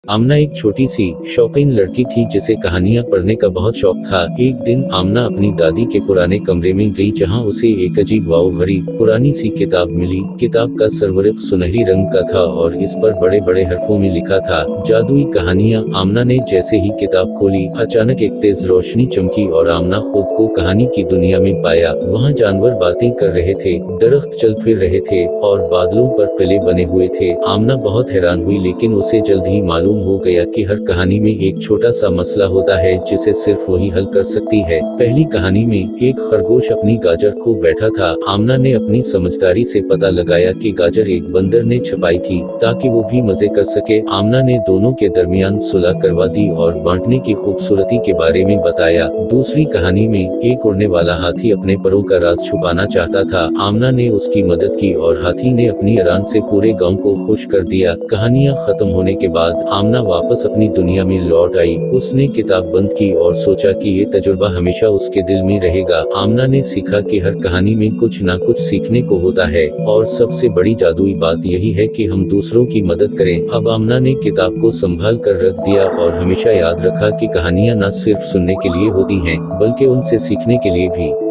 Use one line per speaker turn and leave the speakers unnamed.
आमना एक छोटी सी शौकीन लड़की थी जिसे कहानियां पढ़ने का बहुत शौक था। एक दिन आमना अपनी दादी के पुराने कमरे में गई जहां उसे एक अजीब वाव भरी पुरानी सी किताब मिली। किताब का सर्वरिप सुनहरी रंग का था और इस पर बड़े बड़े हरफों में लिखा था जादुई कहानियां। आमना ने जैसे ही किताब खोली अचानक एक तेज रोशनी चमकी और आमना खुद को कहानी की दुनिया में पाया। वहाँ जानवर बातें कर रहे थे, दरख्त चल फिर रहे थे और बादलों पर किले बने हुए थे। आमना बहुत हैरान हुई लेकिन उसे जल्द ही मालूम हो गया कि हर कहानी में एक छोटा सा मसला होता है जिसे सिर्फ वही हल कर सकती है। पहली कहानी में एक खरगोश अपनी गाजर खो बैठा था। आमना ने अपनी समझदारी से पता लगाया कि गाजर एक बंदर ने छुपाई थी ताकि वो भी मजे कर सके। आमना ने दोनों के दरमियान सुलह करवा दी और बांटने की खूबसूरती के बारे में बताया। दूसरी कहानी में एक उड़ने वाला हाथी अपने परों का राज छुपाना चाहता था। आमना ने उसकी मदद की और हाथी ने अपनी उड़ान से पूरे गांव को खुश कर दिया। कहानियां खत्म होने के बाद आमना वापस अपनी दुनिया में लौट आई। उसने किताब बंद की और सोचा कि ये तजुर्बा हमेशा उसके दिल में रहेगा। आमना ने सीखा कि हर कहानी में कुछ ना कुछ सीखने को होता है और सबसे बड़ी जादुई बात यही है कि हम दूसरों की मदद करें। अब आमना ने किताब को संभाल कर रख दिया और हमेशा याद रखा कि कहानियां न सिर्फ सुनने के लिए होती हैं बल्कि उनसे सीखने के लिए भी।